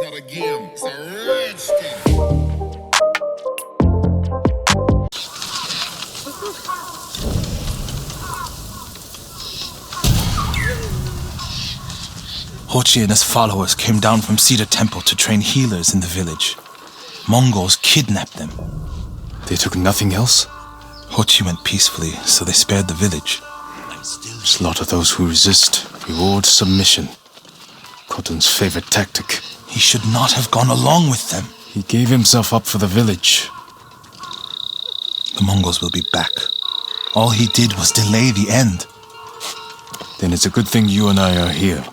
start again. It's a rage thing. Hochi and his followers came down from Cedar Temple to train healers in the village. Mongols kidnapped them. They took nothing else? Hochi went peacefully, so they spared the village. Slaughter those who resist, reward submission. Khotun's favorite tactic. He should not have gone along with them. He gave himself up for the village. The Mongols will be back. All he did was delay the end. Then it's a good thing you and I are here.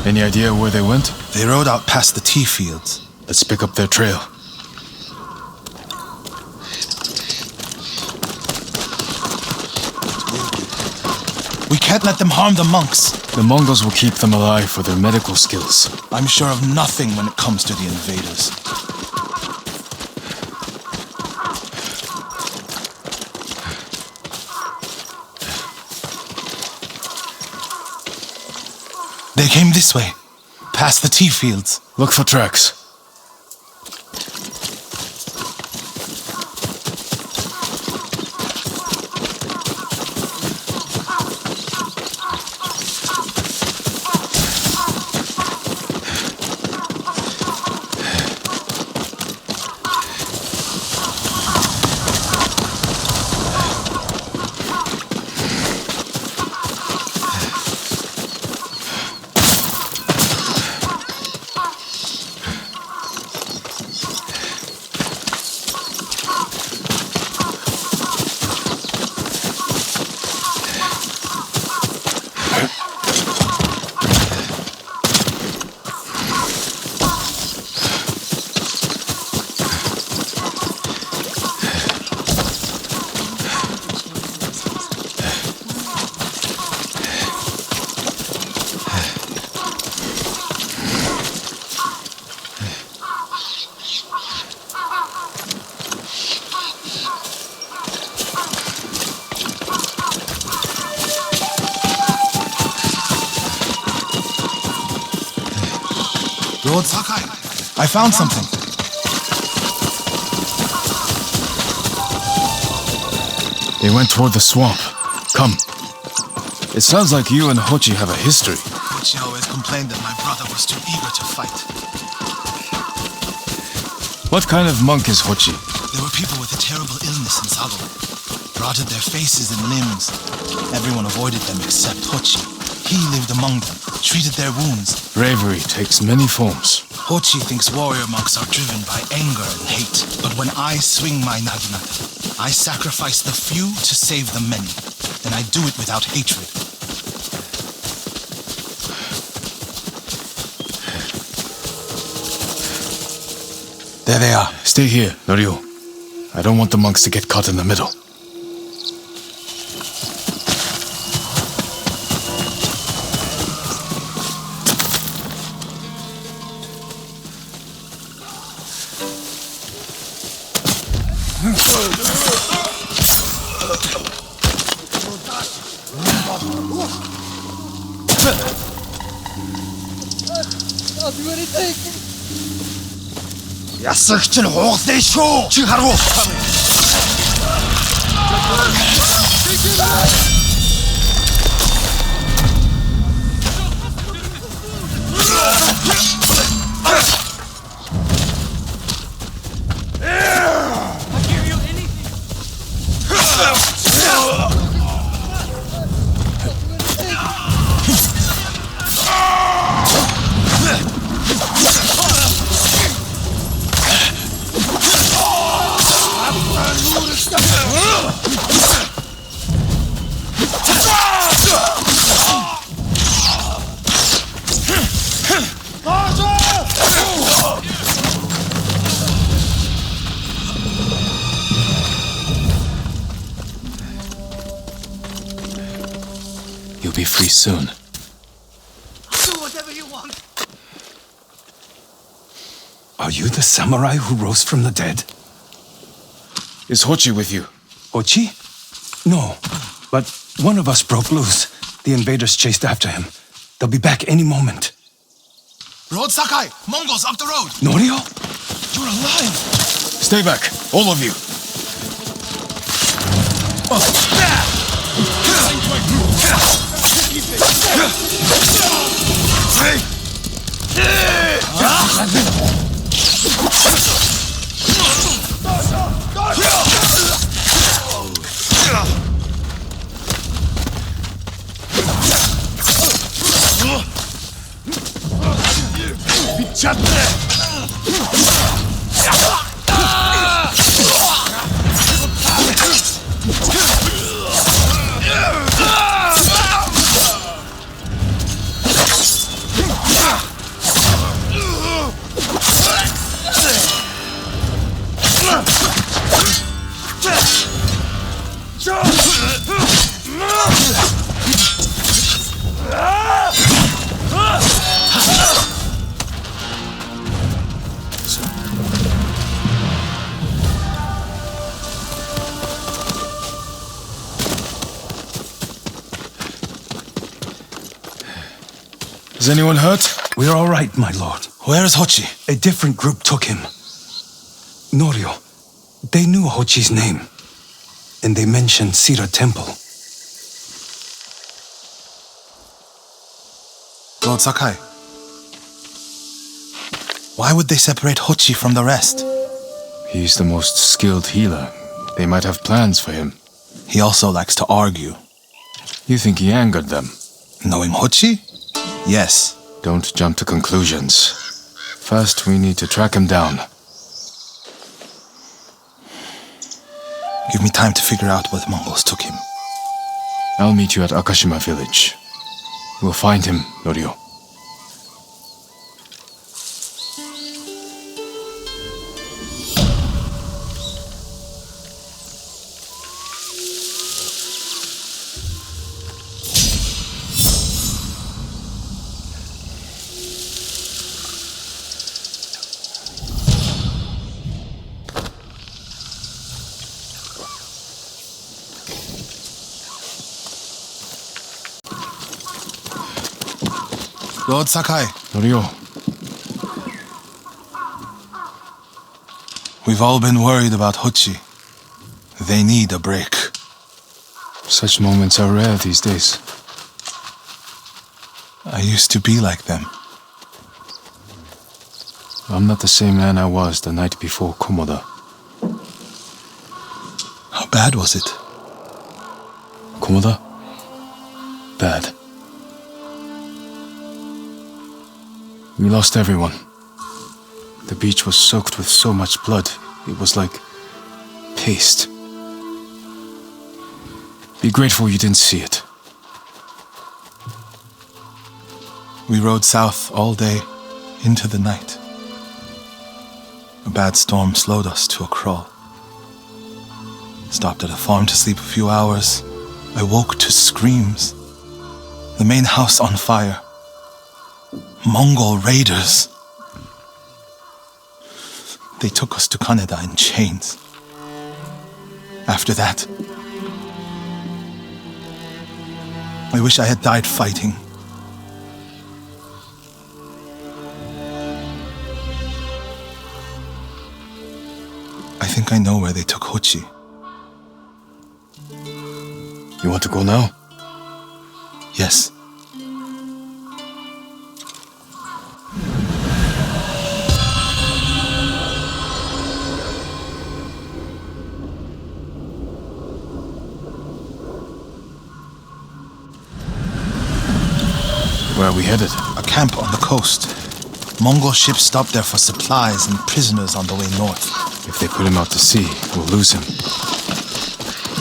Any idea where they went? They rode out past the tea fields. Let's pick up their trail. We can't let them harm the monks. The Mongols will keep them alive for their medical skills. I'm sure of nothing when it comes to the invaders. They came this way, past the tea fields. Look for tracks. Lord Sakai, I found something. They went toward the swamp. Come. It sounds like you and Hochi have a history. Hochi always complained that my brother was too eager to fight. What kind of monk is Hochi? There were people with a terrible illness in Sado. Rotted their faces and limbs. Everyone avoided them except Hochi. He lived among them, treated their wounds. Bravery takes many forms. Hochi thinks warrior monks are driven by anger and hate. But when I swing my naginata, I sacrifice the few to save the many. And I do it without hatred. There they are. Stay here, Norio. I don't want the monks to get caught in the middle. Ясагч нь хугалаа шүү. Чи харав уу? You'll be free soon. Do whatever you want. Are you the samurai who rose from the dead? Is Hochi with you? Ochi? No, but one of us broke loose. The invaders chased after him. They'll be back any moment. Road Sakai! Mongols up the road! Norio? You're alive! Stay back, all of you. Is anyone hurt? We're all right, my lord. Where is Hochi? A different group took him. Norio. They knew Hochi's name. And they mentioned Cedar Temple. Lord Sakai. Why would they separate Hochi from the rest? He's the most skilled healer. They might have plans for him. He also likes to argue. You think he angered them? Knowing Hochi? Yes. Don't jump to conclusions. First, we need to track him down. Give me time to figure out where the Mongols took him. I'll meet you at Akashima village. We'll find him, Norio. Lord Sakai. Norio, We've all been worried about Hochi. They need a break. such moments are rare these days. I used to be like them. I'm not the same man I was the night before Komoda. How bad was it? Komoda? Bad. We lost everyone. The beach was soaked with so much blood, it was like paste. Be grateful you didn't see it. We rode south all day, into the night. A bad storm slowed us to a crawl. Stopped at a farm to sleep a few hours. I woke to screams. The main house on fire. Mongol raiders. They took us to Kaneda in chains. After that, I wish I had died fighting. I think I know where they took Hochi. You want to go now? Yes. Where are we headed? A camp on the coast. Mongol ships stopped there for supplies and prisoners on the way north. If they put him out to sea, we'll lose him.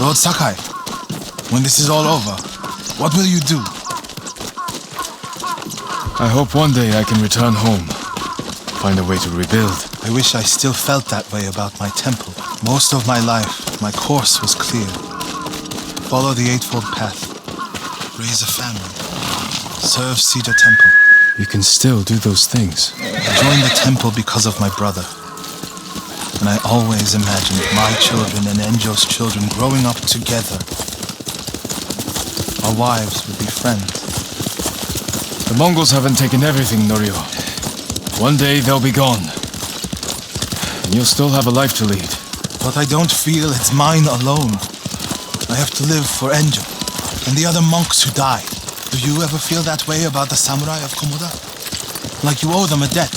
Lord Sakai, when this is all over, what will you do? I hope one day I can return home. Find a way to rebuild. I wish I still felt that way about my temple. Most of my life, my course was clear. Follow the Eightfold Path. Raise a family. Serve Cedar Temple. You can still do those things. I joined the temple because of my brother. And I always imagined my children and Enjo's children growing up together. Our wives would be friends. The Mongols haven't taken everything, Norio. One day they'll be gone. And you'll still have a life to lead. But I don't feel it's mine alone. I have to live for Enjo and the other monks who died. Do you ever feel that way about the samurai of Komoda? Like you owe them a debt?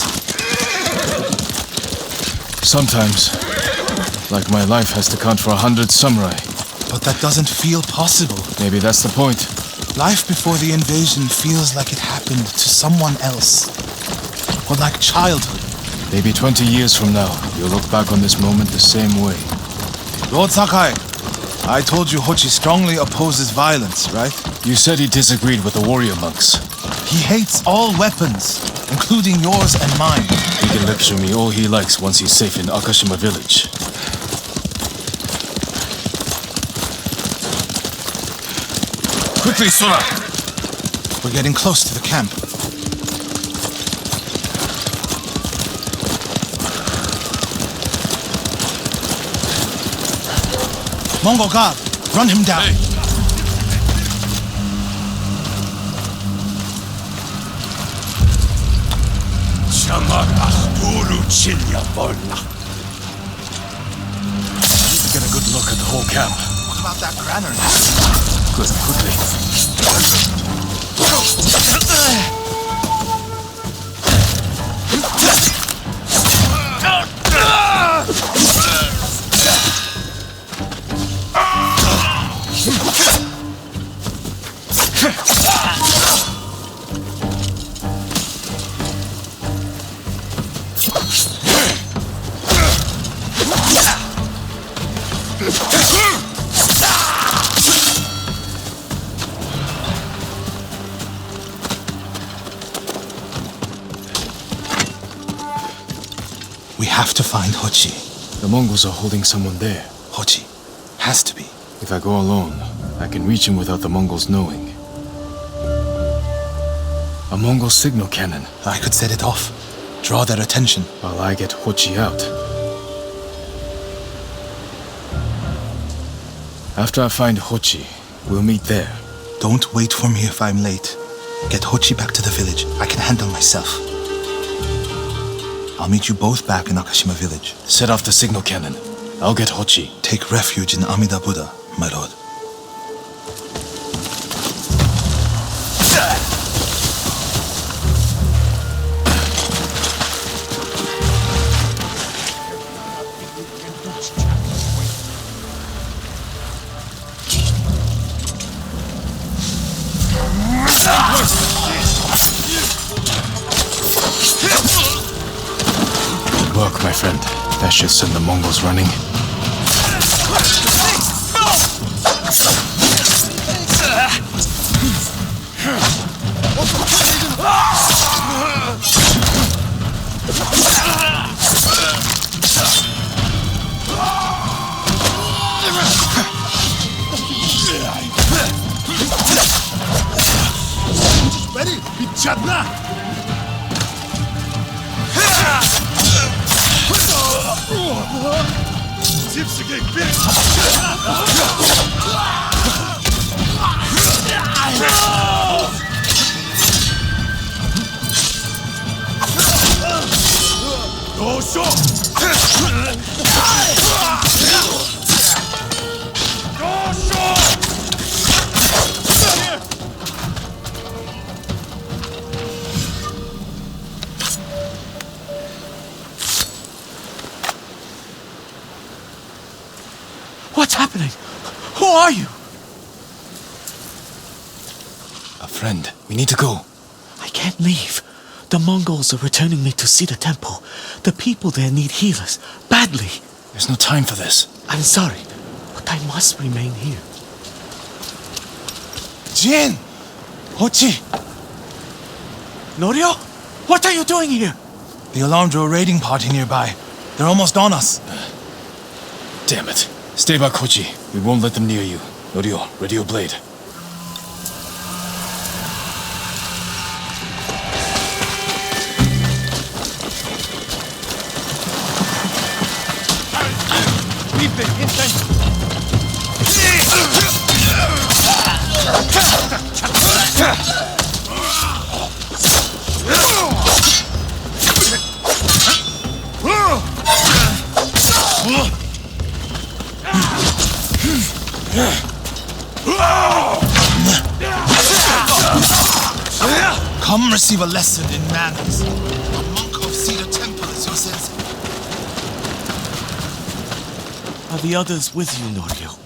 Sometimes. Like my life has to count for 100 samurai. But that doesn't feel possible. Maybe that's the point. Life before the invasion feels like it happened to someone else. Or like childhood. Maybe 20 years from now, you'll look back on this moment the same way. Lord Sakai, I told you Hochi strongly opposes violence, right? You said he disagreed with the warrior monks. He hates all weapons, including yours and mine. He can lecture me all he likes once he's safe in Akashima village. Quickly, Sora! We're getting close to the camp. Mongol guard, run him down. Hey. Get a good look at the whole camp. What about that granary? Good, quickly. We have to find Hochi. The Mongols are holding someone there. Hochi. Has to be. If I go alone, I can reach him without the Mongols knowing. A Mongol signal cannon. I could set it off. Draw their attention. While I get Hochi out. After I find Hochi, we'll meet there. Don't wait for me if I'm late. Get Hochi back to the village. I can handle myself. I'll meet you both back in Akashima village. Set off the signal cannon. I'll get Hochi. Take refuge in Amida Buddha, my lord. Good work, my friend. That should send the Mongols running. What's happening? Who are you? A friend. We need to go. I can't leave. The Mongols are returning me to see the temple. The people there need healers, badly. There's no time for this. I'm sorry, but I must remain here. Jin! Hochi! Norio? What are you doing here? The alarm drew a raiding party nearby. They're almost on us. Damn it. Stay back, Hochi. We won't let them near you. Norio, ready your blade. Come receive a lesson in manners. A monk of Cedar Temple is your sensei. Are the others with you, Norio?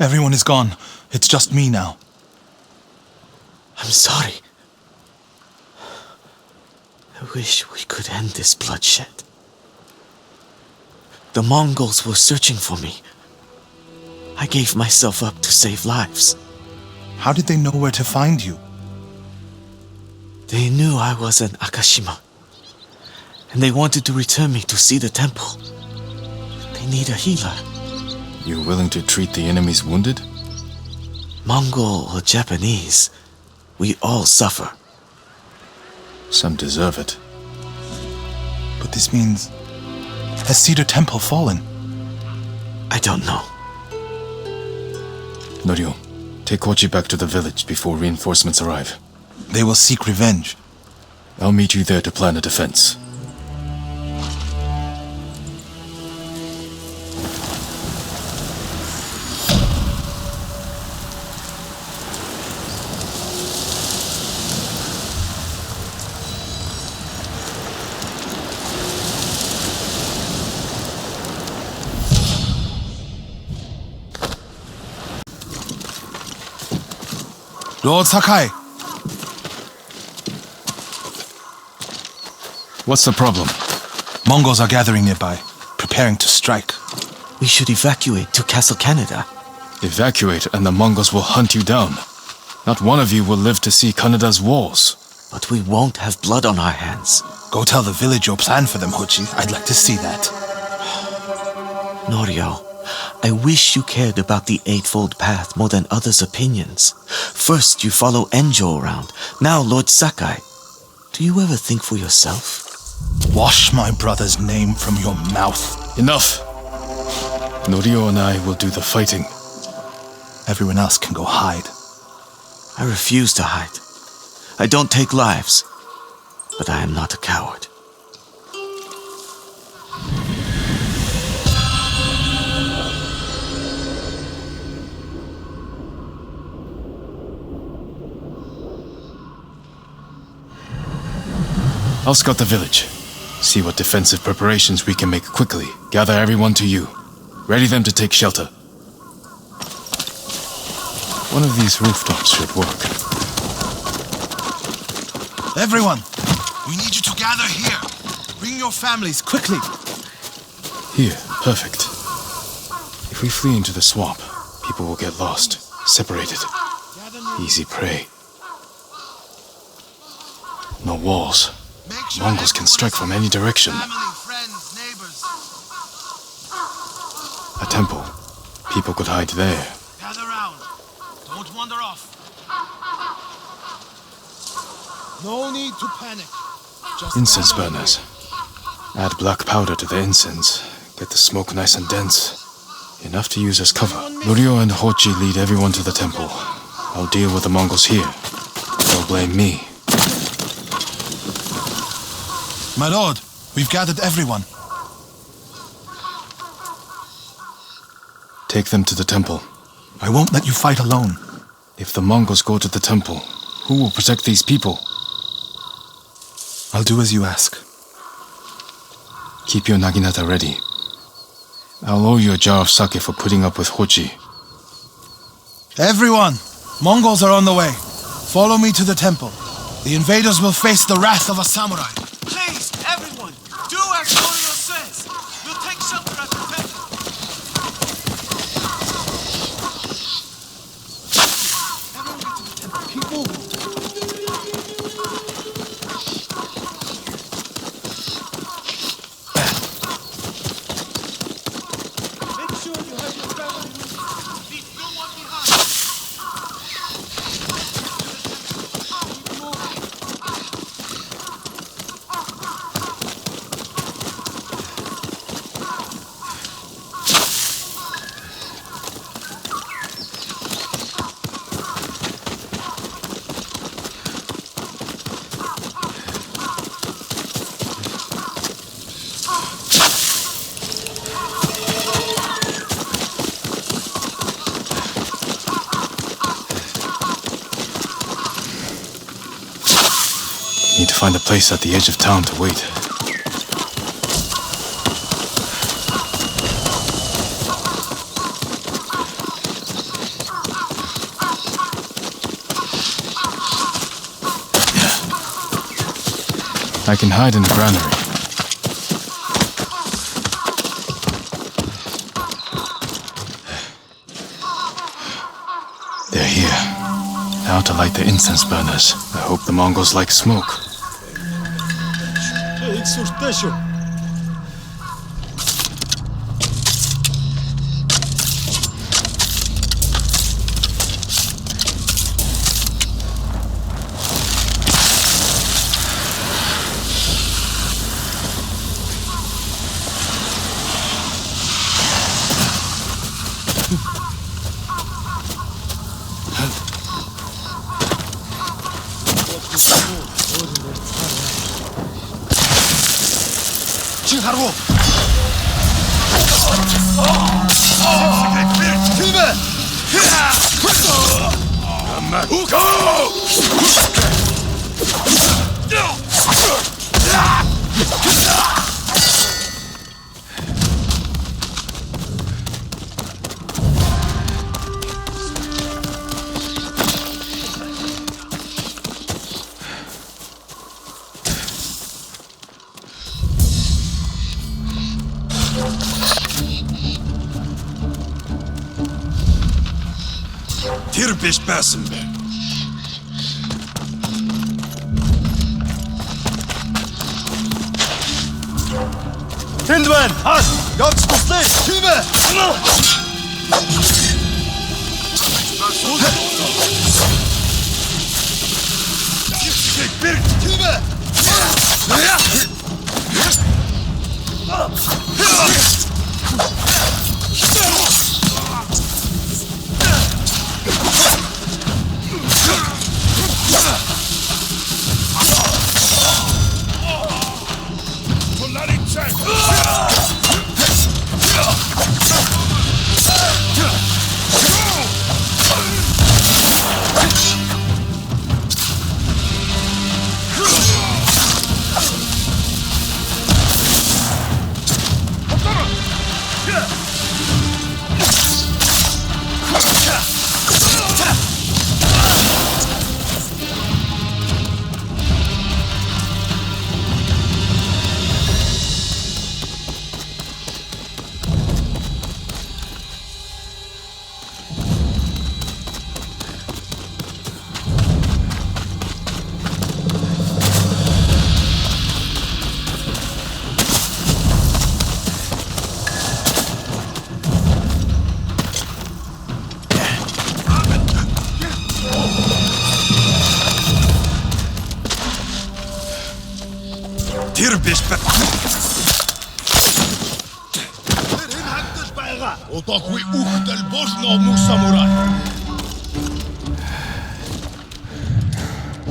Everyone is gone. It's just me now. I'm sorry. I wish we could end this bloodshed. The Mongols were searching for me. I gave myself up to save lives. How did they know where to find you? They knew I was an Akashima, and they wanted to return me to see the temple. They need a healer. You're willing to treat the enemy's wounded? Mongol or Japanese, we all suffer. Some deserve it. But this means... has Cedar Temple fallen? I don't know. Norio, take Kochi back to the village before reinforcements arrive. They will seek revenge. I'll meet you there to plan a defense. Lord Sakai! What's the problem? Mongols are gathering nearby, preparing to strike. We should evacuate to Castle Canada. Evacuate and the Mongols will hunt you down. Not one of you will live to see Kanada's walls. But we won't have blood on our hands. Go tell the village your plan for them, Hochi. I'd like to see that. Norio, I wish you cared about the Eightfold Path more than others' opinions. First you follow Enjo around, now Lord Sakai. Do you ever think for yourself? Wash my brother's name from your mouth. Enough! Norio and I will do the fighting. Everyone else can go hide. I refuse to hide. I don't take lives, but I am not a coward. I'll scout the village. See what defensive preparations we can make quickly. Gather everyone to you. Ready them to take shelter. One of these rooftops should work. Everyone! We need you to gather here. Bring your families, quickly! Here, perfect. If we flee into the swamp, people will get lost, separated. Easy prey. No walls. Mongols can strike from any direction. A temple. People could hide there. Gather round. Don't wander off. No need to panic. Just Incense gather burners. Add black powder to the incense. Get the smoke nice and dense. Enough to use as cover. Norio and Hochi lead everyone to the temple. I'll deal with the Mongols here. They'll blame me. My lord, we've gathered everyone. Take them to the temple. I won't let you fight alone. If the Mongols go to the temple, who will protect these people? I'll do as you ask. Keep your naginata ready. I'll owe you a jar of sake for putting up with Hochi. Everyone! Mongols are on the way. Follow me to the temple. The invaders will face the wrath of a samurai. Please, everyone, do as Norio says. We'll take shelter at the temple. Make sure you have your family with you. Leave no one behind. Need to find a place at the edge of town to wait. I can hide in the granary. They're here. Now to light the incense burners. I hope the Mongols like smoke. Tirbish Basimbe. Tindwen, has, Jans posleed, Tibe! Birk, Tibe! Otokwi uchtel bożno mu samuraj.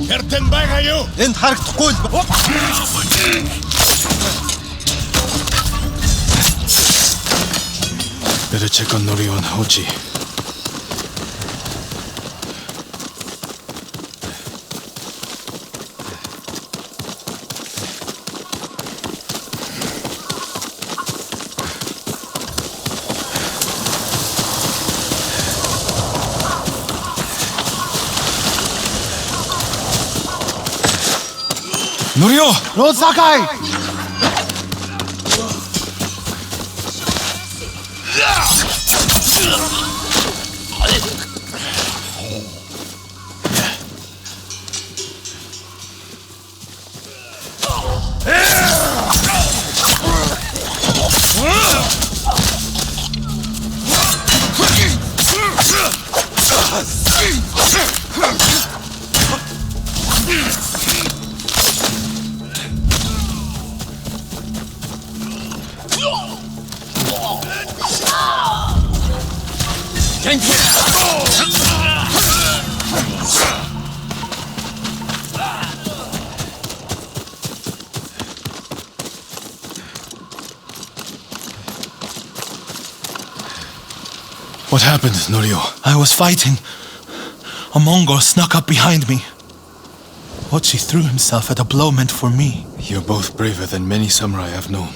Herten bagayo. Энд харагдахгүй л. Better check on Norio and Hochi. Norio! Lord Sakai! What happened, Norio? I was fighting. A Mongol snuck up behind me. Hochi threw himself at a blow meant for me. You're both braver than many samurai I've known.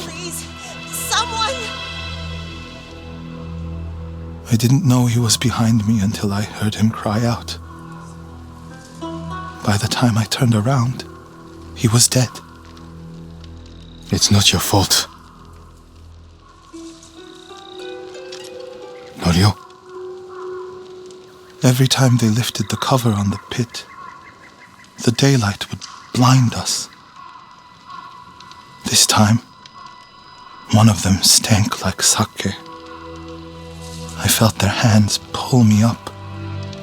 Please, someone! I didn't know he was behind me until I heard him cry out. By the time I turned around, he was dead. It's not your fault. Norio? Every time they lifted the cover on the pit, the daylight would blind us. This time, one of them stank like sake. I felt their hands pull me up,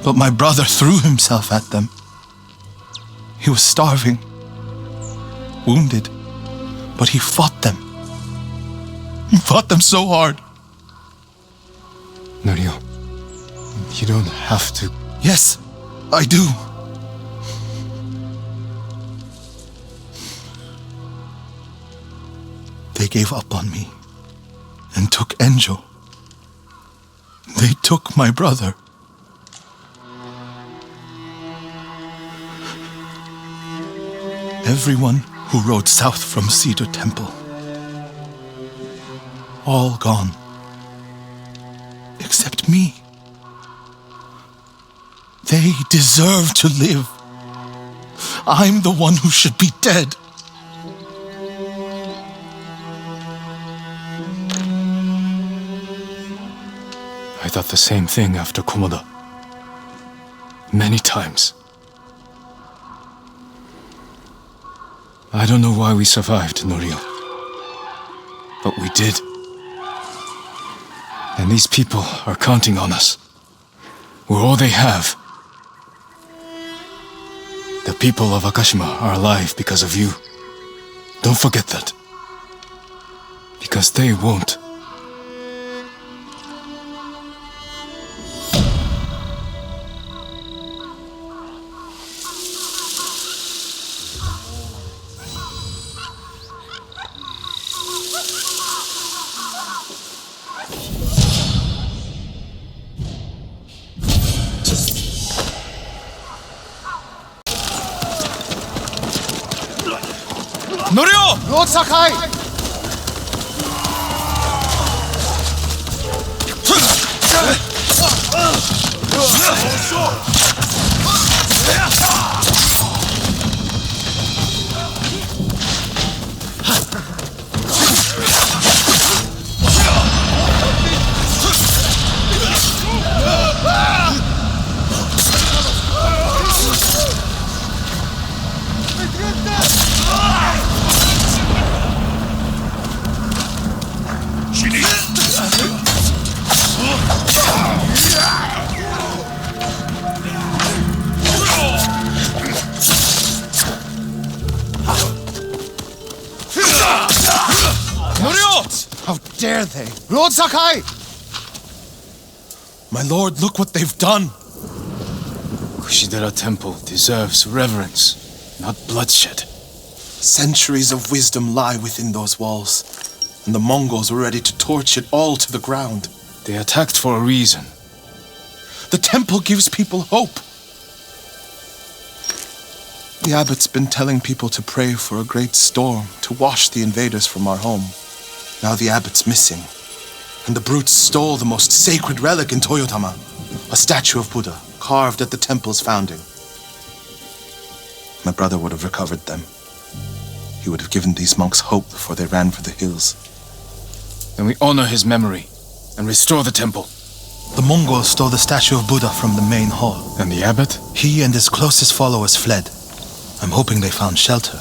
but my brother threw himself at them. He was starving, wounded, but he fought them. He fought them so hard. Norio, you don't have to. Yes, I do. They gave up on me and took Enjo. They took my brother. Everyone who rode south from Cedar Temple. All gone. Except me. They deserve to live. I'm the one who should be dead. I thought the same thing after Komoda. Many times. I don't know why we survived, Norio. But we did. And these people are counting on us. We're all they have. The people of Akashima are alive because of you. Don't forget that. Because they won't. Norio! Lord Sakai! How dare they? Lord Sakai! My lord, look what they've done. Kushidera Temple deserves reverence, not bloodshed. Centuries of wisdom lie within those walls, and the Mongols were ready to torch it all to the ground. They attacked for a reason. The temple gives people hope. The abbot's been telling people to pray for a great storm to wash the invaders from our home. Now the abbot's missing, and the brutes stole the most sacred relic in Toyotama, a statue of Buddha carved at the temple's founding. My brother would have recovered them. He would have given these monks hope before they ran for the hills. Then we honor his memory and restore the temple. The Mongols stole the statue of Buddha from the main hall. And the abbot? He and his closest followers fled. I'm hoping they found shelter.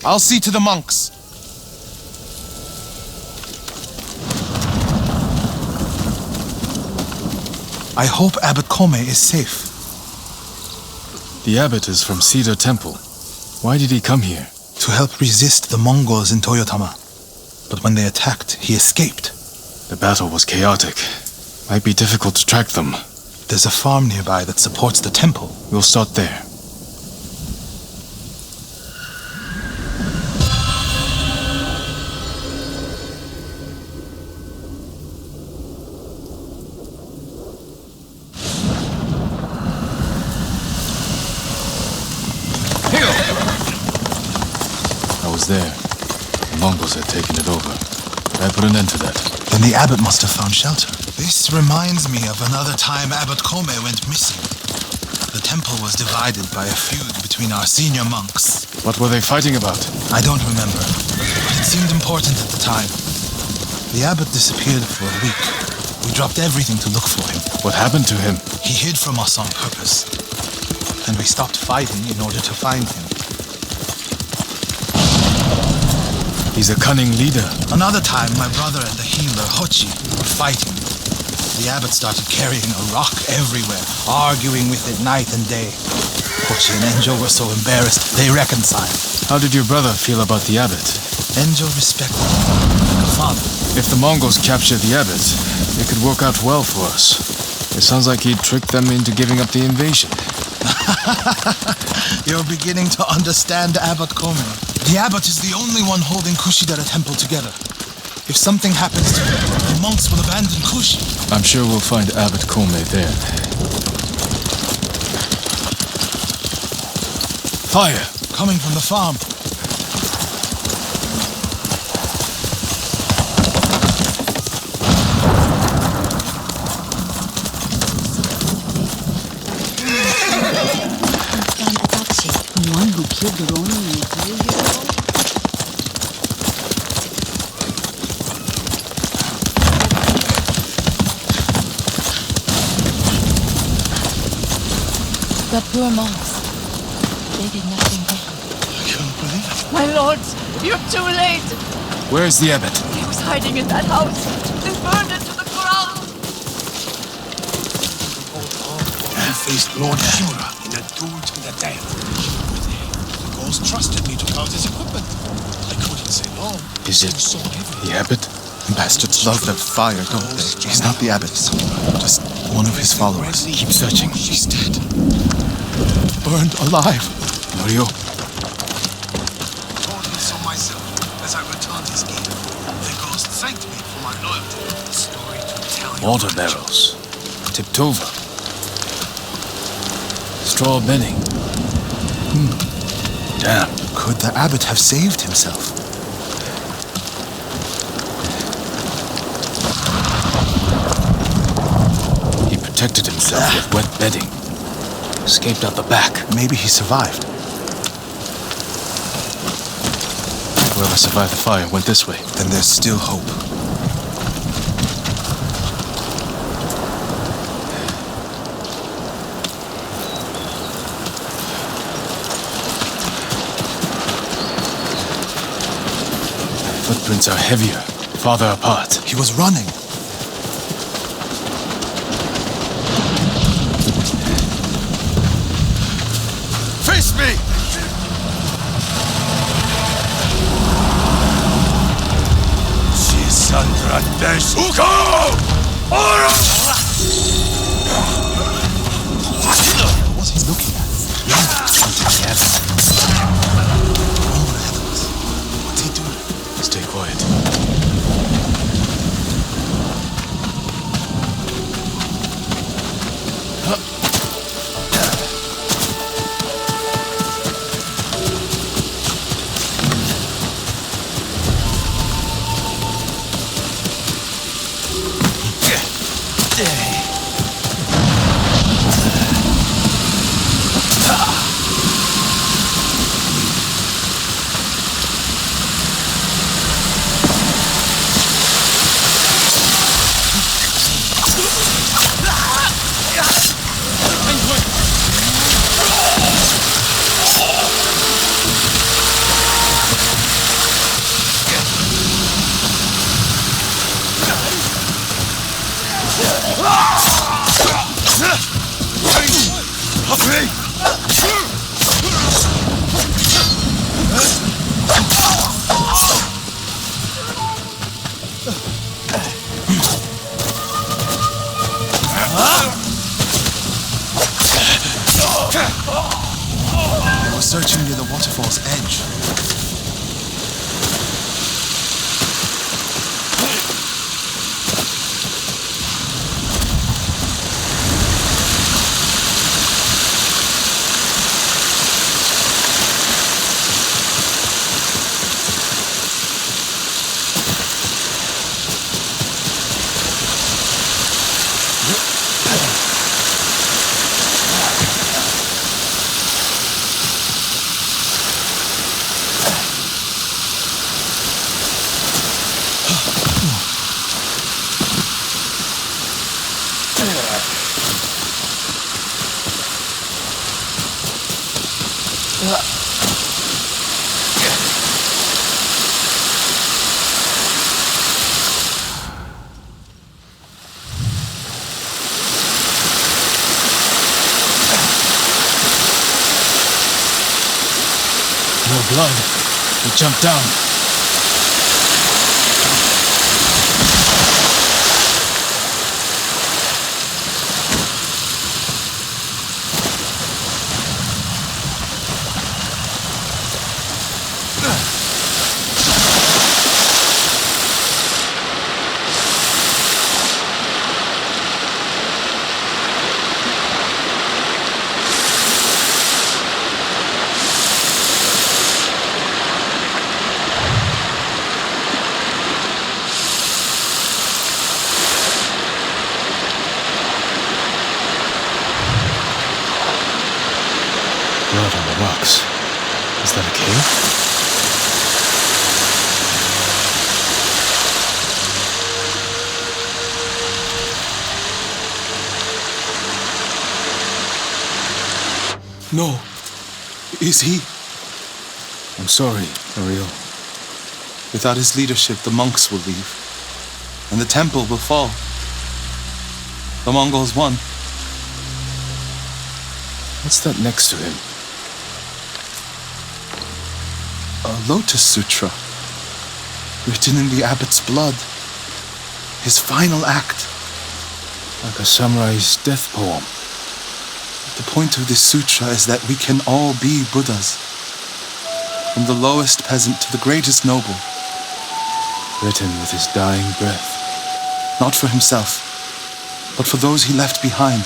I'll see to the monks. I hope Abbot Kome is safe. The abbot is from Cedar Temple. Why did he come here? To help resist the Mongols in Toyotama. But when they attacked, he escaped. The battle was chaotic. Might be difficult to track them. There's a farm nearby that supports the temple. We'll start there. I was there. The Mongols had taken it over. I put an end to that. Then the abbot must have found shelter. This reminds me of another time Abbot Kome went missing. The temple was divided by a feud between our senior monks. What were they fighting about? I don't remember, but it seemed important at the time. The abbot disappeared for a week. We dropped everything to look for him. What happened to him? He hid from us on purpose. And we stopped fighting in order to find him. He's a cunning leader. Another time, my brother and the healer, Hochi, were fighting. The abbot started carrying a rock everywhere, arguing with it night and day. Hochi and Enjo were so embarrassed, they reconciled. How did your brother feel about the abbot? Enjo respected him, like a father. If the Mongols capture the abbot, it could work out well for us. It sounds like he tricked them into giving up the invasion. You're beginning to understand Abbot Kome. The abbot is the only one holding Kushidara Temple together. If something happens to him, the monks will abandon Kushi. I'm sure we'll find Abbot Kome there. Fire! Coming from the farm. The one who killed the Ronin in the years ago? The poor monks. They did nothing wrong. I can't believe it. My lords, you're too late. Where's the abbot? He was hiding in that house. They burned it to the ground. I faced Lord Shimura in a duel to the death. The ghost trusted me to count his equipment. I couldn't say no. Is it So heavy. the abbot? Bastards love their fire, don't they? He's not the abbot. Just one of his followers. Keep searching. She's dead. Burned alive. Norio, Told me so myself as I returned his gift. The ghost thanked me for my loyalty. A story to tell you. water barrels, tipped over, straw bedding. Damn. Could the abbot have saved himself? He protected himself with wet bedding. Escaped out the back. Maybe he survived. Whoever survived the fire went this way. Then there's still hope. Footprints are heavier, farther apart. He was running. Face me! Sandra Deshuko! What's he looking at? Something else. Over ahead of us. What's he doing? Stay quiet. searching near the waterfall's edge. More blood. We jump down. Blood on the rocks. Is that a cave? No. Is he? I'm sorry, Norio. Without his leadership, the monks will leave, and the temple will fall. The Mongols won. What's that next to him? A lotus sutra, written in the abbot's blood. His final act. Like a samurai's death poem. The point of this sutra is that we can all be Buddhas. From the lowest peasant to the greatest noble. Written with his dying breath. Not for himself, but for those he left behind.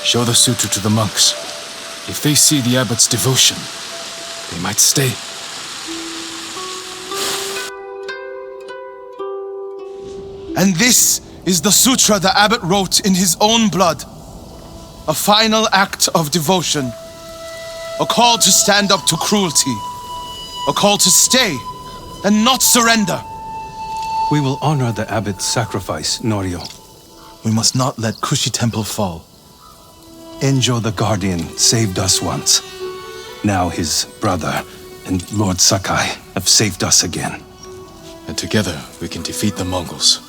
Show the sutra to the monks. If they see the abbot's devotion, they might stay. And this is the sutra the abbot wrote in his own blood. A final act of devotion. A call to stand up to cruelty. A call to stay and not surrender. We will honor the abbot's sacrifice, Norio. We must not let Kushi Temple fall. Enjo the Guardian saved us once. Now his brother and Lord Sakai have saved us again. And together we can defeat the Mongols.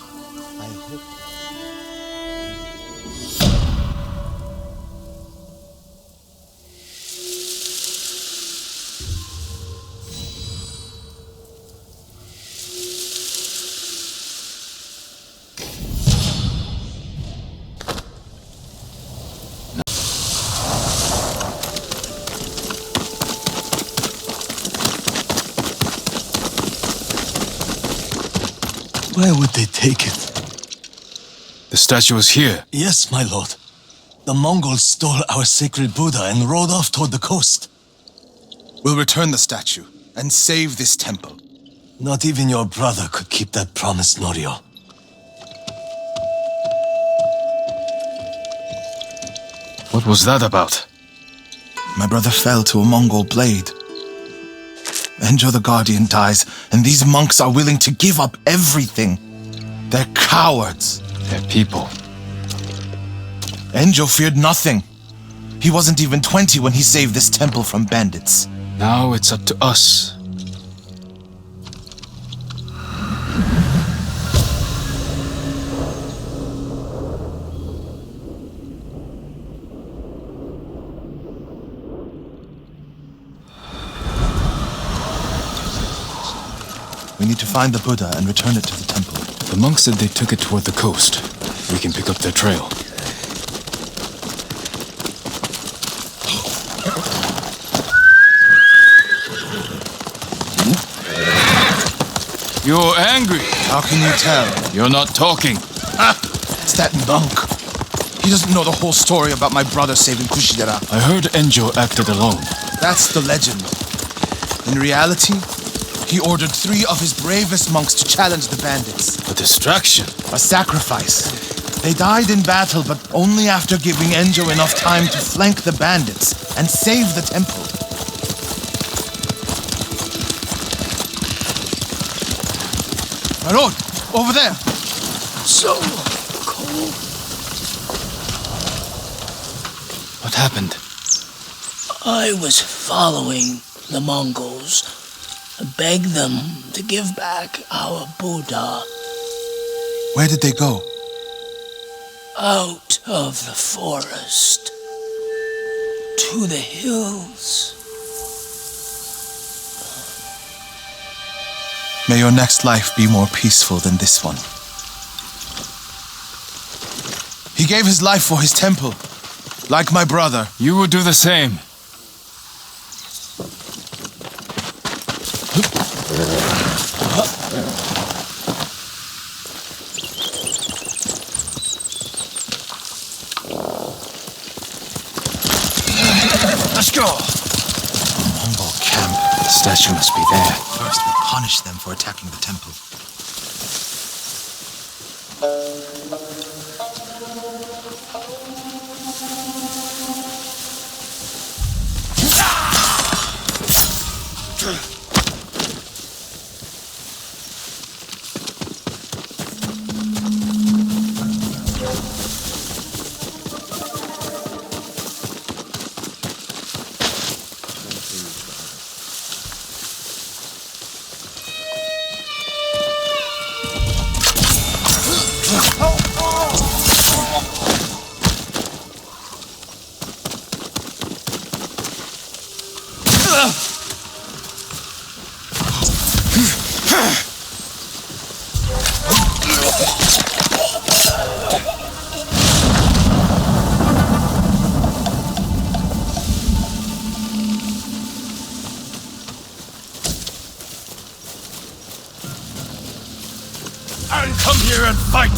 Where would they take it? The statue is here. Yes, my lord. The Mongols stole our sacred Buddha and rode off toward the coast. We'll return the statue and save this temple. Not even your brother could keep that promise, Norio. What was that about? My brother fell to a Mongol blade. Enjo the Guardian dies, and these monks are willing to give up everything. They're cowards. They're people. Enjo feared nothing. He wasn't even 20 when he saved this temple from bandits. Now it's up to us. We need to find the Buddha and return it to the temple. The monks said they took it toward the coast. We can pick up their trail. You're angry. How can you tell? You're not talking. It's that monk. He doesn't know the whole story about my brother saving Kushidera. I heard Enjo acted alone. That's the legend. In reality, he ordered 3 of his bravest monks to challenge the bandits. A distraction. A sacrifice. They died in battle, but only after giving Enjo enough time to flank the bandits and save the temple. My lord, over there. So cold. What happened? I was following the Mongols. I begged them to give back our Buddha. Where did they go? Out of the forest. To the hills. May your next life be more peaceful than this one. He gave his life for his temple, like my brother. You would do the same. Let's go. Mongol camp. The statue must be there. First, we punish them for attacking the temple. I'll come here and fight!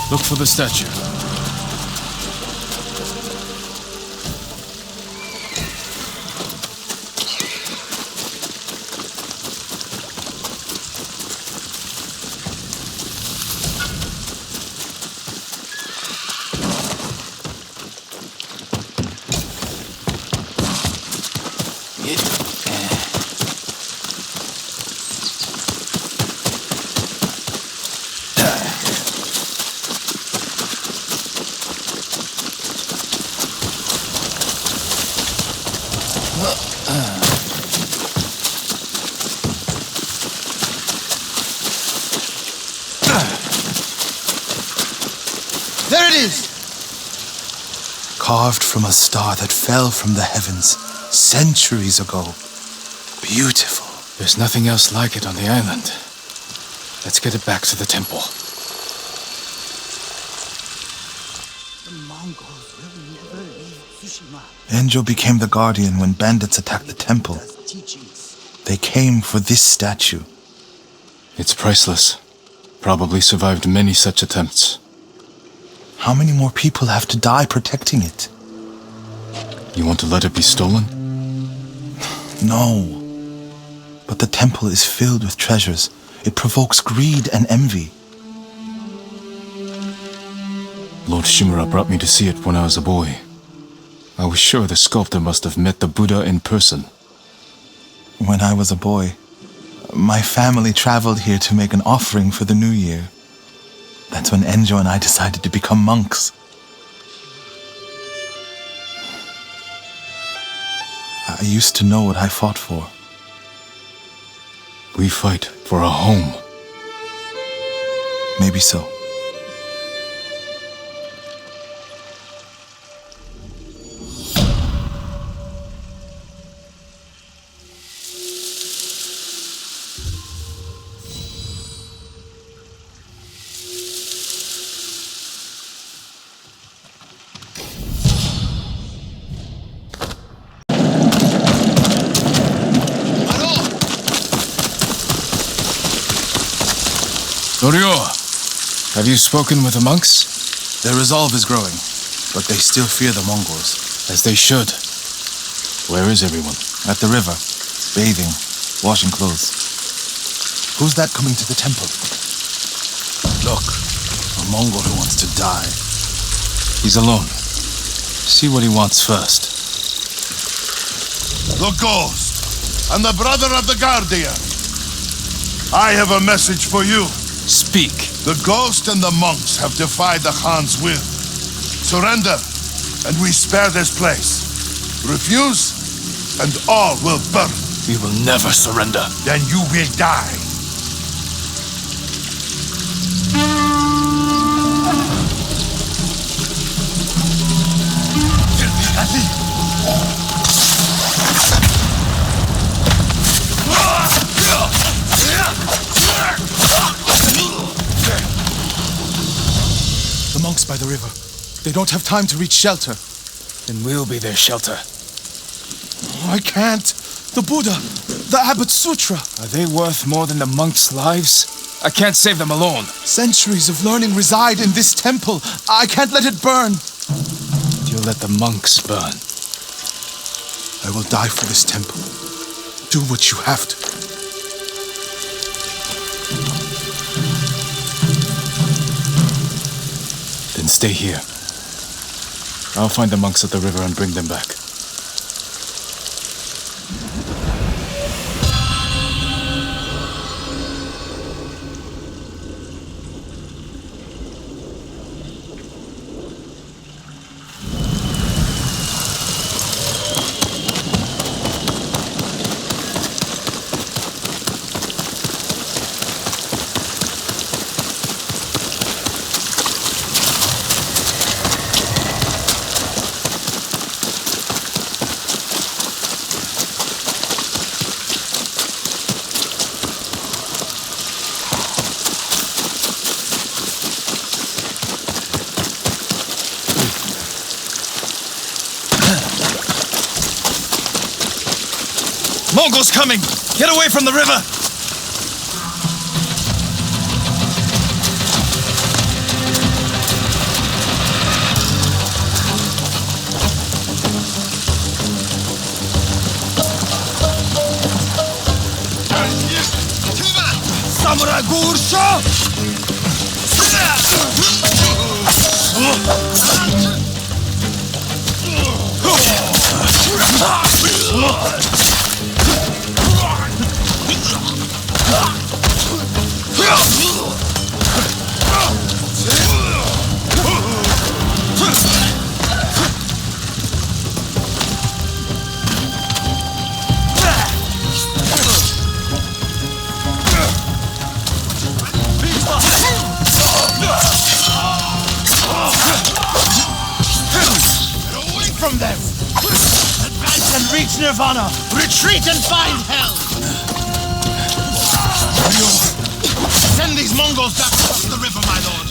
Look for the statue. There it is! Carved from a star that fell from the heavens centuries ago. Beautiful. There's nothing else like it on the island. Let's get it back to the temple. The Mongols will never leave Tsushima. Enjo became the guardian when bandits attacked the temple. Teachings. They came for this statue. It's priceless. Probably survived many such attempts. How many more people have to die protecting it? You want to let it be stolen? No. But the temple is filled with treasures. It provokes greed and envy. Lord Shimura brought me to see it when I was a boy. I was sure the sculptor must have met the Buddha in person. When I was a boy, my family traveled here to make an offering for the new year. That's when Enjo and I decided to become monks. I used to know what I fought for. We fight for a home. Maybe so. Norio, have you spoken with the monks? Their resolve is growing, but they still fear the Mongols. As they should. Where is everyone? At the river, bathing, washing clothes. Who's that coming to the temple? Look, a Mongol who wants to die. He's alone. See what he wants first. The Ghost, and the brother of the Guardian. I have a message for you. Speak. The Ghost and the monks have defied the Khan's will. Surrender, and we spare this place. Refuse, and all will burn. We will never surrender. Then you will die. The monks by the river. They don't have time to reach shelter. Then we'll be their shelter. I can't. The Buddha, the Abbot's Sutra. Are they worth more than the monks' lives? I can't save them alone. Centuries of learning reside in this temple. I can't let it burn. You'll let the monks burn. I will die for this temple. Do what you have to. Then stay here. I'll find the monks at the river and bring them back. Mongols coming! Get away from the river! Samurai Gursha! From them! Advance and reach Nirvana! Retreat and find hell! Send these Mongols back across the river, my lord!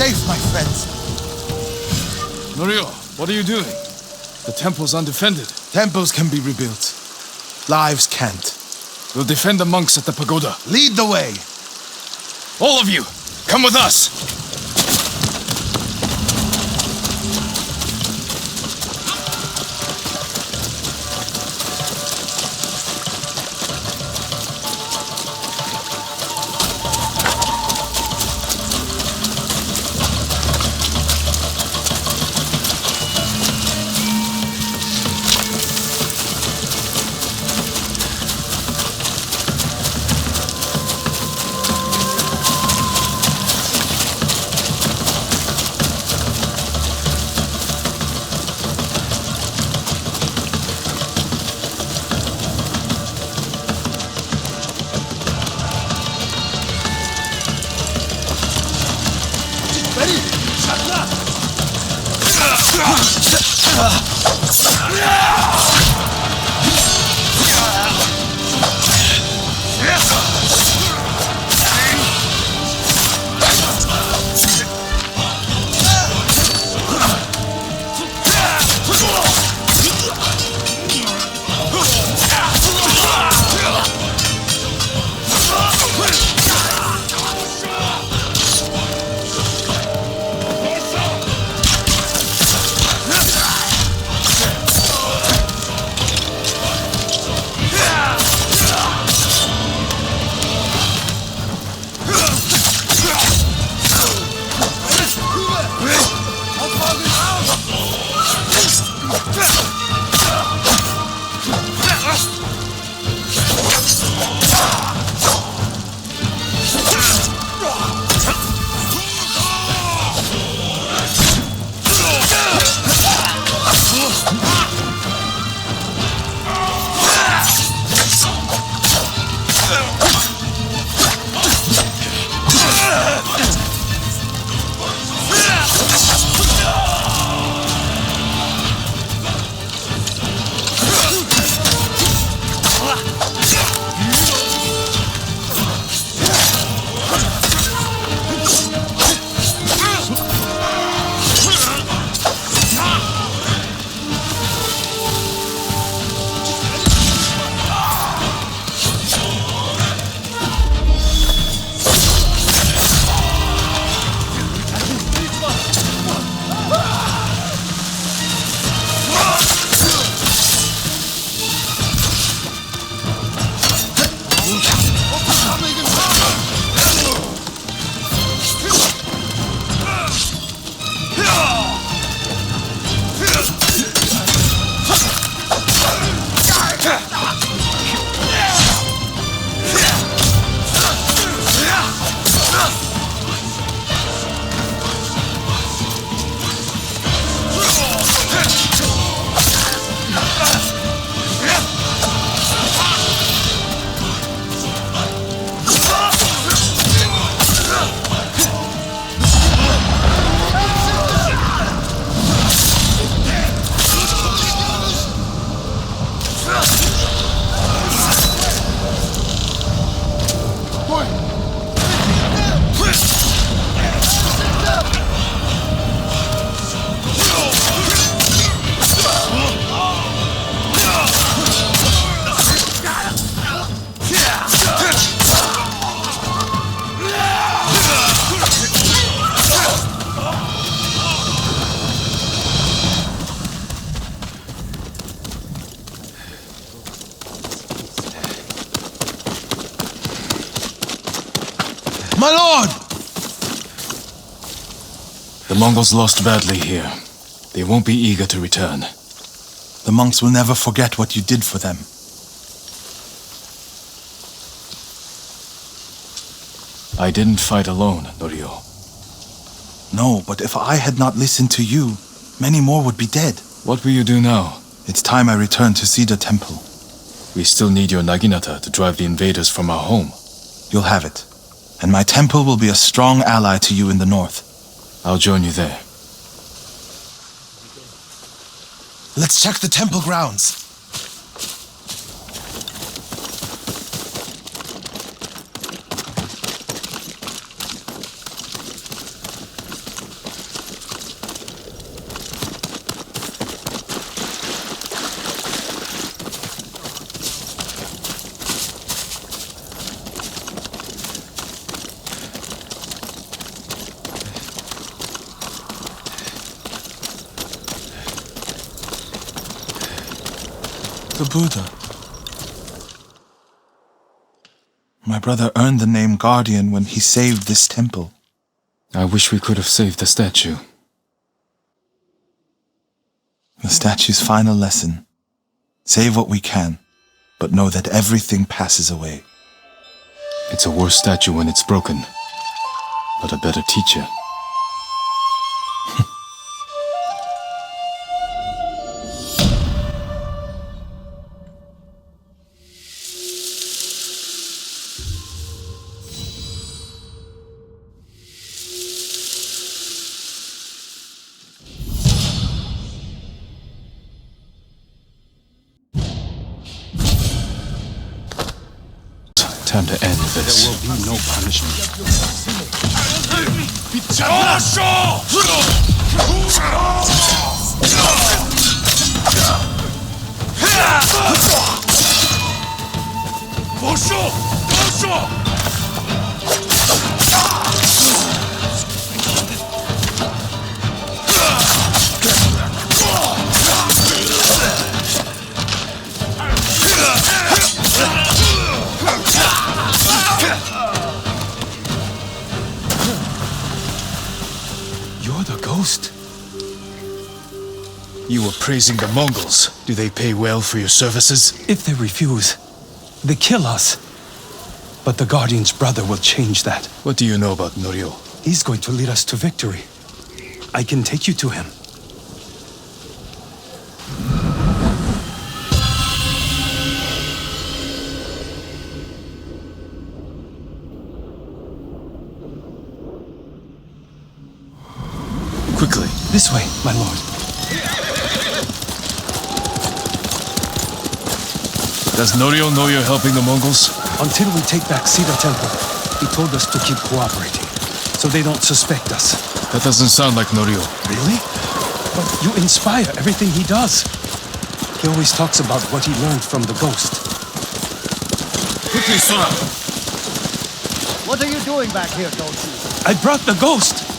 safe, my friends. Norio, what are you doing? The temple's undefended. Temples can be rebuilt. Lives can't. We'll defend the monks at the pagoda. Lead the way. All of you, come with us! My lord! The Mongols lost badly here. They won't be eager to return. The monks will never forget what you did for them. I didn't fight alone, Norio. No, but if I had not listened to you, many more would be dead. What will you do now? It's time I return to Cedar Temple. We still need your Naginata to drive the invaders from our home. You'll have it. And my temple will be a strong ally to you in the north. I'll join you there. Let's check the temple grounds. the Buddha. My brother earned the name Guardian when he saved this temple. I wish we could have saved the statue. The statue's final lesson. Save what we can, but know that everything passes away. It's a worse statue when it's broken, but a better teacher. Time to end this. There will be no punishment. You're the ghost. You were praising the Mongols. Do they pay well for your services? If they refuse, they kill us. But the Guardian's brother will change that. What do you know about Norio? He's going to lead us to victory. I can take you to him. Quickly. This way, my lord. Does Norio know you're helping the Mongols? Until we take back Cedar Temple, he told us to keep cooperating, so they don't suspect us. That doesn't sound like Norio. Really? But you inspire everything he does. He always talks about what he learned from the ghost. Quickly, Sora! What are you doing back here, don't you? I brought the ghost!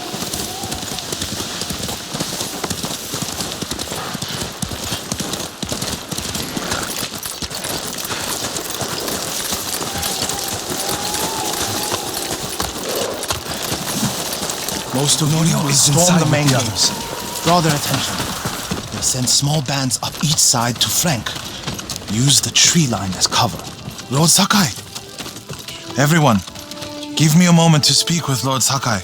Most of Norio is storm the main gates. Draw their attention. They send small bands up each side to flank. Use the tree line as cover. Lord Sakai! Everyone, give me a moment to speak with Lord Sakai.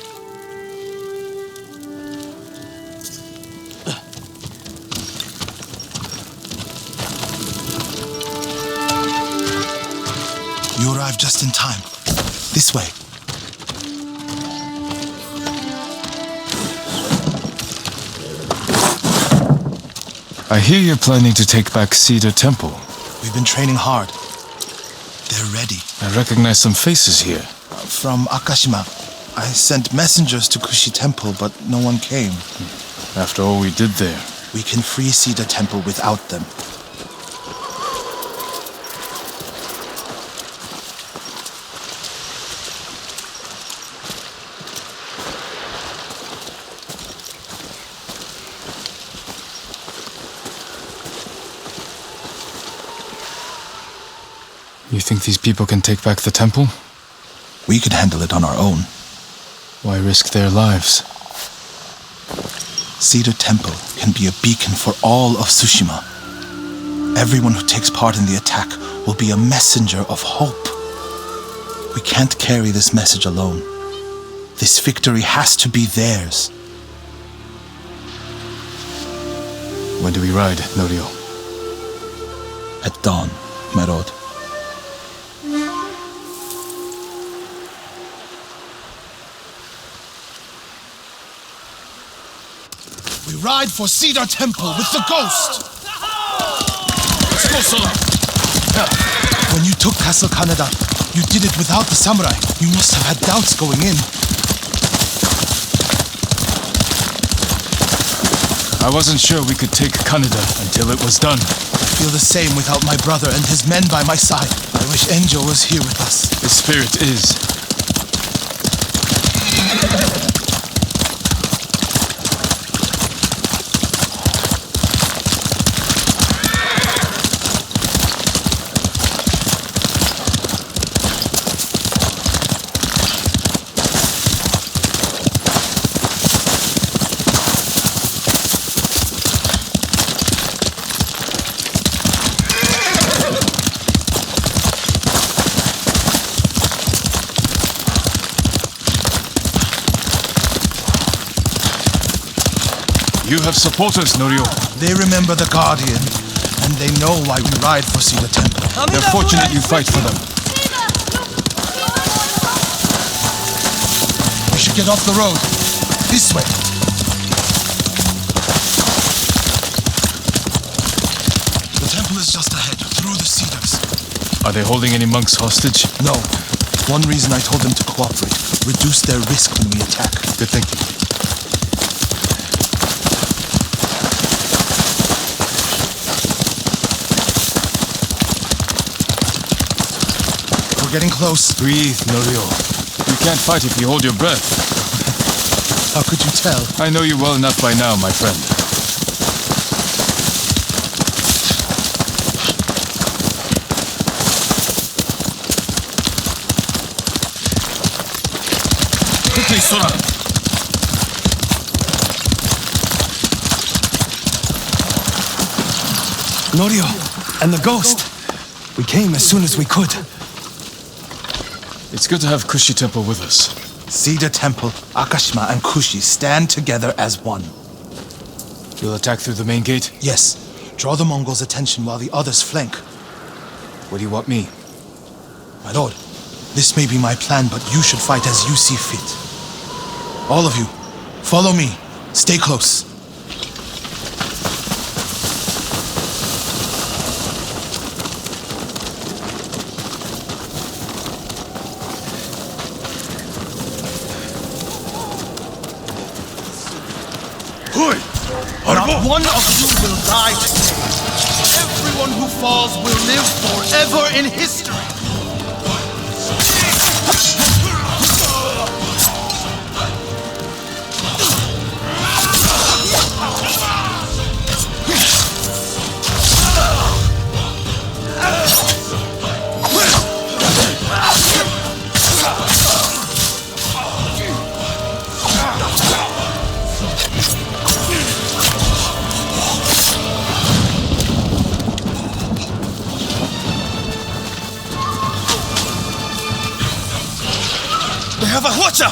You arrived just in time. This way. I hear you're planning to take back Cedar Temple. We've been training hard. They're ready. I recognize some faces here. From Akashima. I sent messengers to Kushi Temple, but no one came. After all we did there. We can free Cedar Temple without them. You think these people can take back the temple? We could handle it on our own. Why risk their lives? Cedar Temple can be a beacon for all of Tsushima. Everyone who takes part in the attack will be a messenger of hope. We can't carry this message alone. This victory has to be theirs. When do we ride, Norio? At dawn, my lord. We ride for Cedar Temple with the ghost! Let's go, Sora! When you took Castle Kaneda, you did it without the samurai. You must have had doubts going in. I wasn't sure we could take Kaneda until it was done. I feel the same without my brother and his men by my side. I wish Enjo was here with us. His spirit is. You have supporters, Norio. They remember the Guardian, and they know why we ride for Cedar Temple. They're fortunate you fight for them. We should get off the road. This way. The temple is just ahead, through the cedars. Are they holding any monks hostage? No. One reason I told them to cooperate. Reduce their risk when we attack. Good thinking. We're getting close. Breathe, Norio. You can't fight if you hold your breath. How could you tell? I know you well enough by now, my friend. Quickly, Sora! Norio, and the ghost. We came as soon as we could. It's good to have Kushi Temple with us. Cedar Temple, Akashima, and Kushi stand together as one. You'll attack through the main gate? Yes. Draw the Mongols' attention while the others flank. What do you want me? My lord, this may be my plan, but you should fight as you see fit. All of you, follow me. Stay close. Not one of you will die today. Everyone who falls will live forever in history. They have a watcher!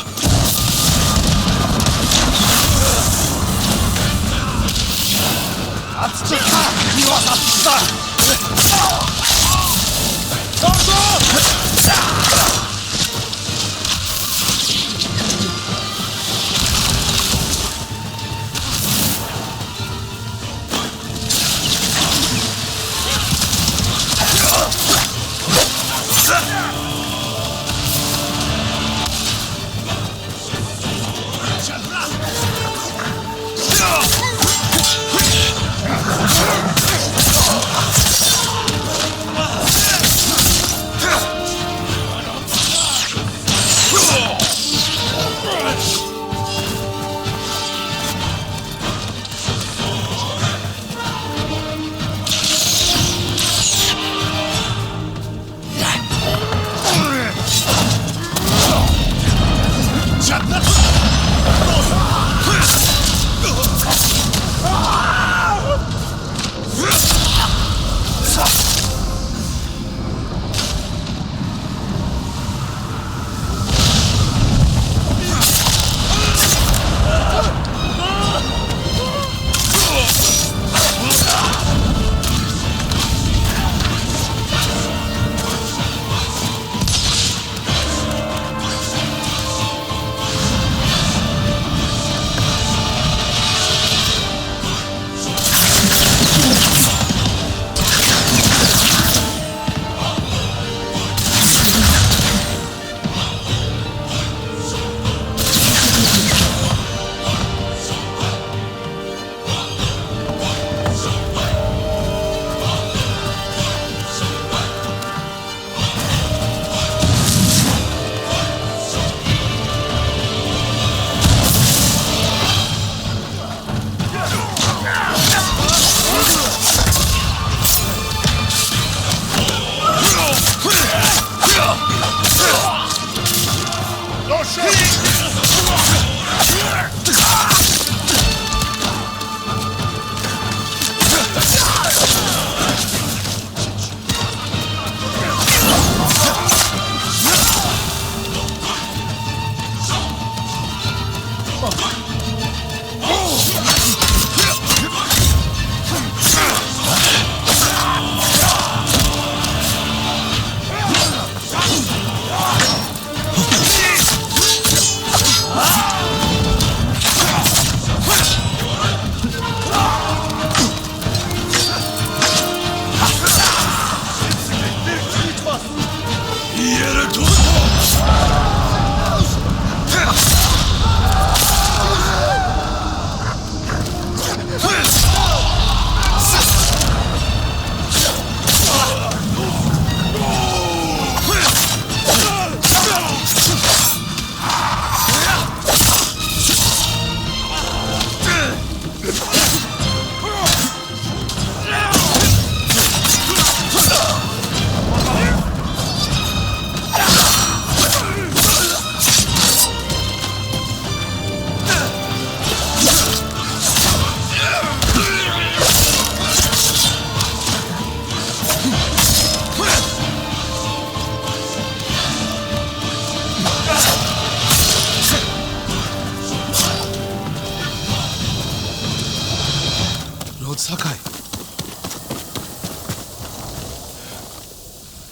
Sakai.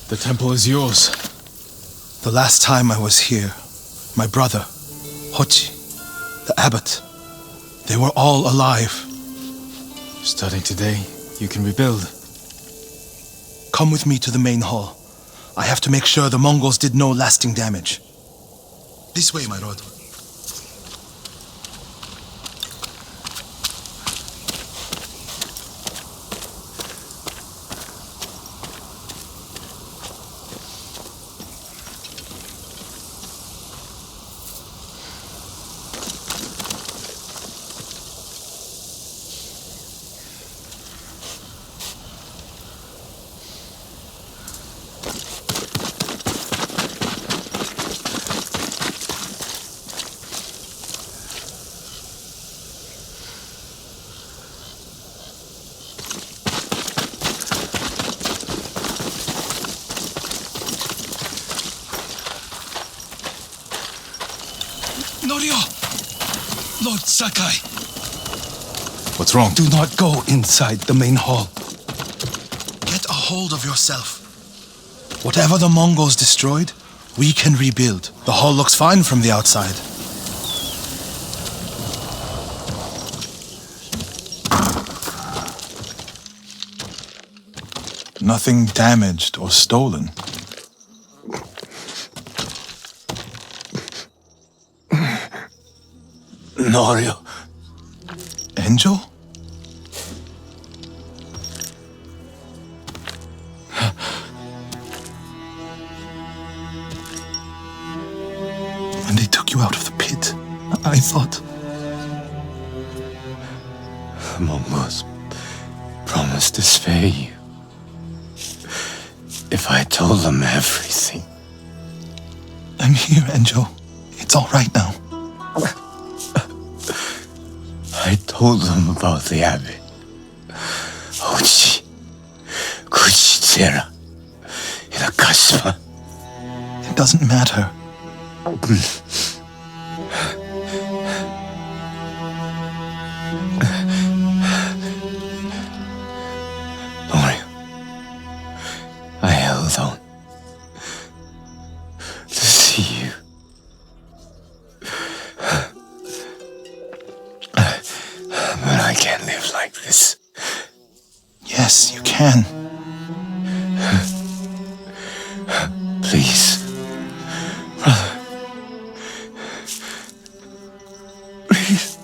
The temple is yours. The last time I was here, my brother, Hochi, the abbot, they were all alive. Starting today, you can rebuild. Come with me to the main hall. I have to make sure the Mongols did no lasting damage. This way, my lord. Norio! Lord Sakai! What's wrong? Do not go inside the main hall. Get a hold of yourself. Whatever the Mongols destroyed, we can rebuild. The hall looks fine from the outside. Nothing damaged or stolen. Norio. Angel? When they took you out of the pit, I thought... The Mongols promised to spare you. If I told them everything. I'm here, Angel. It's all right now. I told them about the abbey. Hochi, Kuchitsera, Inakashima. It doesn't matter. Norio, I held on to see you. But I can't live like this. Yes, you can. Please, brother. Please.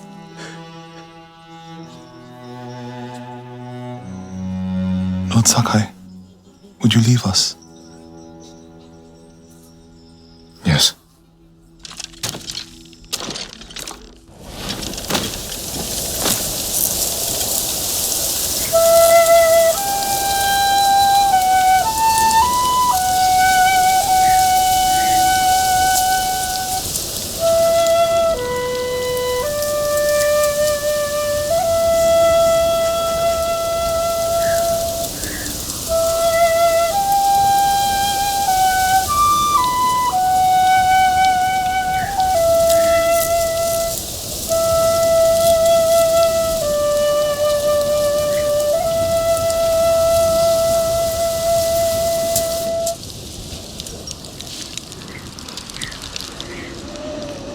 Lord Sakai, would you leave us? Yes.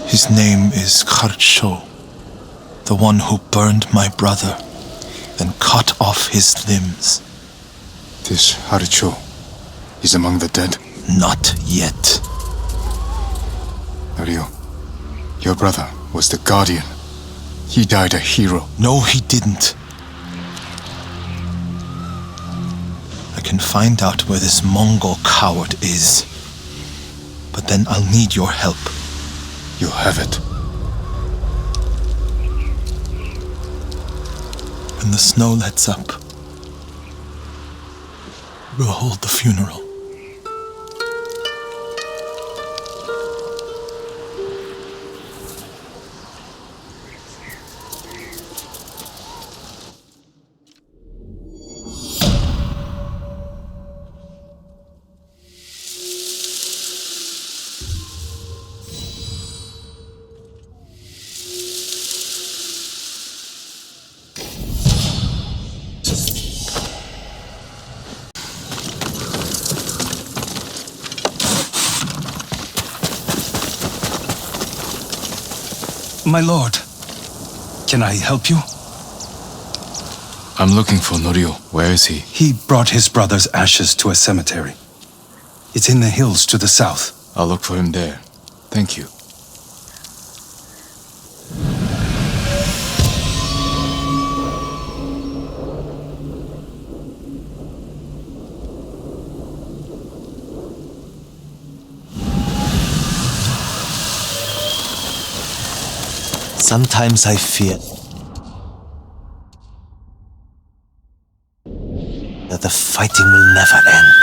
His name is Kharcho, the one who burned my brother, then cut off his limbs. This Haricho is among the dead. Not yet. Norio, your brother was the guardian. He died a hero. No, he didn't. I can find out where this Mongol coward is. But then I'll need your help. You'll have it. When the snow lets up, we'll hold the funeral. My lord, can I help you? I'm looking for Norio. Where is he? He brought his brother's ashes to a cemetery. It's in the hills to the south. I'll look for him there. Thank you. Sometimes I fear that the fighting will never end.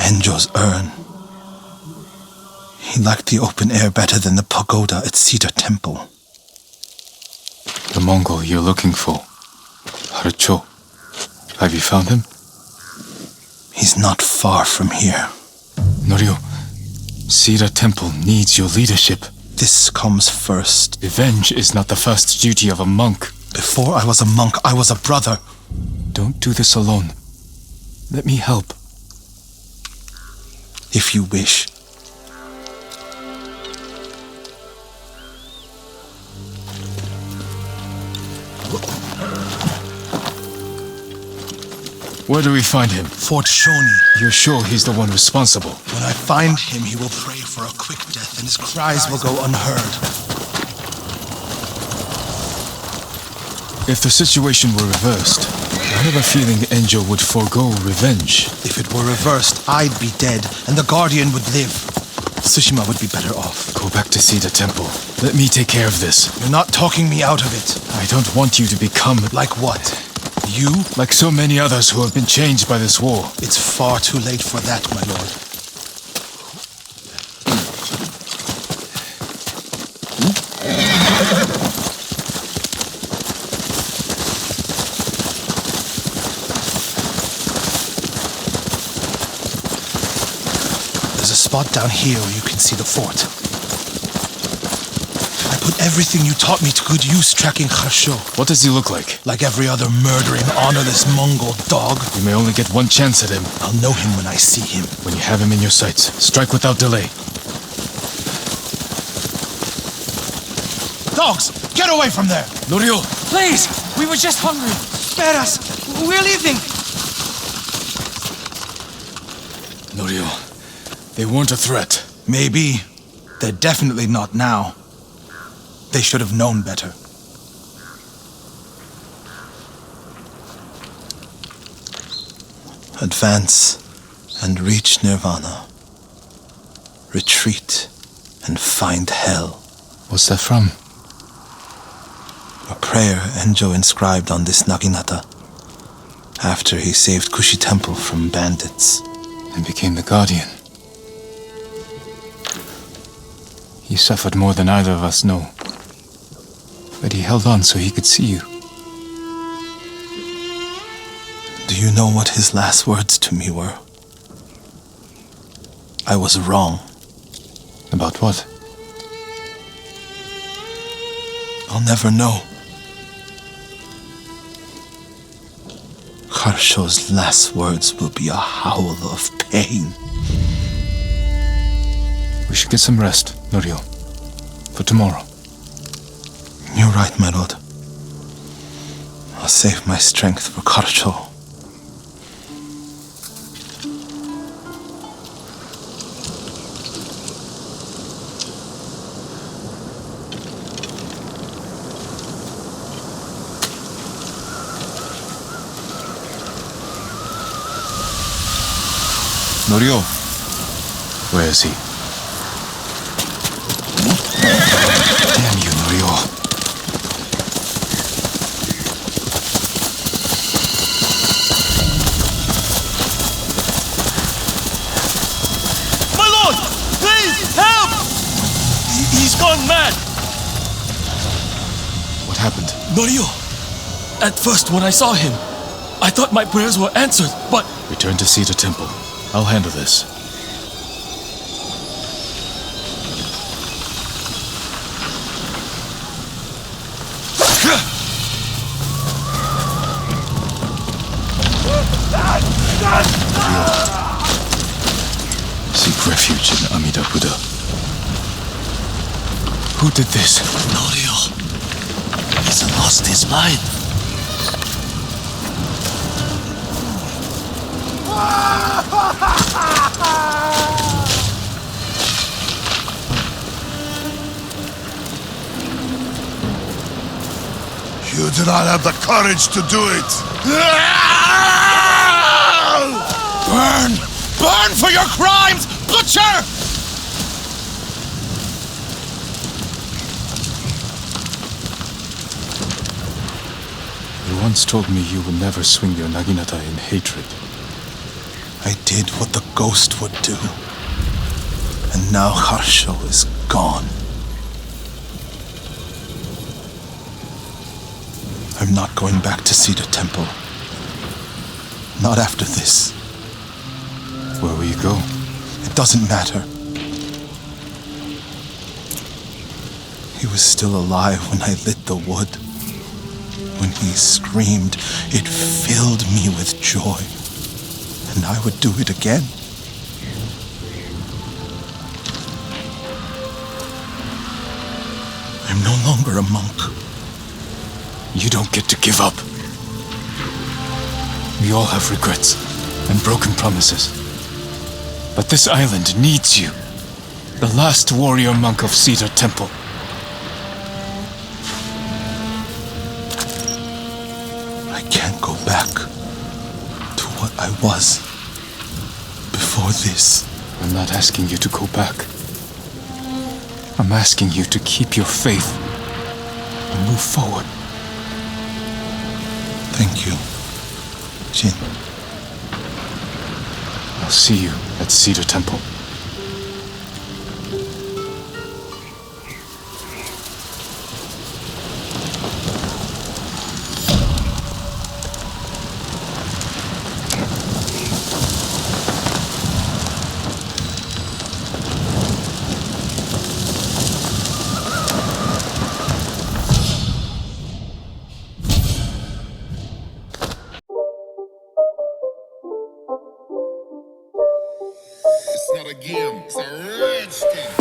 Enjo's urn. He liked the open air better than the pagoda at Cedar Temple. The Mongol you're looking for. Harcho. Have you found him? He's not far from here. Norio, Cedar Temple needs your leadership. This comes first. Revenge is not the first duty of a monk. Before I was a monk, I was a brother. Don't do this alone. Let me help. If you wish. Where do we find him? Fort Shoni. You're sure he's the one responsible? When I find him, he will pray for a quick death, and his cries will go unheard. If the situation were reversed, I have a feeling Enjo would forego revenge. If it were reversed, I'd be dead, and the Guardian would live. Tsushima would be better off. Go back to Cedar Temple. Let me take care of this. You're not talking me out of it. I don't want you to become... Like what? You? Like so many others who have been changed by this war. It's far too late for that, my lord. There's a spot down here where you can see the fort. I put everything you taught me to good use tracking Kharsho. What does he look like? Like every other murdering, honorless Mongol dog. You may only get one chance at him. I'll know him when I see him. When you have him in your sights, strike without delay. Dogs! Get away from there! Norio! Please! We were just hungry! Spare us! We're leaving! Norio, they weren't a threat. Maybe. They're definitely not now. They should have known better. Advance and reach Nirvana. Retreat and find hell. What's that from? A prayer Enjo inscribed on this Naginata after he saved Kushi Temple from bandits. and became the Guardian. He suffered more than either of us know. But he held on so he could see you. Do you know what his last words to me were? I was wrong. About what? I'll never know. Harsho's last words will be a howl of pain. We should get some rest, Norio. For tomorrow. You're right, my lord. I'll save my strength for Harsho. Norio. Where is he? Damn you, Norio. My lord! Please, help! He's gone mad! What happened? Norio! At first, when I saw him, I thought my prayers were answered, but... Return to Cedar Temple. I'll handle this. Seek refuge in Amida Buddha. Who did this? Norio. He's lost his mind. You do not have the courage to do it. Burn! Burn for your crimes, butcher! You once told me you would never swing your naginata in hatred. I did what the ghost would do. And now Harsho is gone. I'm not going back to Cedar Temple. Not after this. Where will you go? It doesn't matter. He was still alive when I lit the wood. When he screamed, it filled me with joy. And I would do it again. I'm no longer a monk. You don't get to give up. We all have regrets and broken promises. But this island needs you. The last warrior monk of Cedar Temple. I can't go back to what I was before this. I'm not asking you to go back. I'm asking you to keep your faith and move forward. Thank you, Jin. I'll see you at Cedar Temple.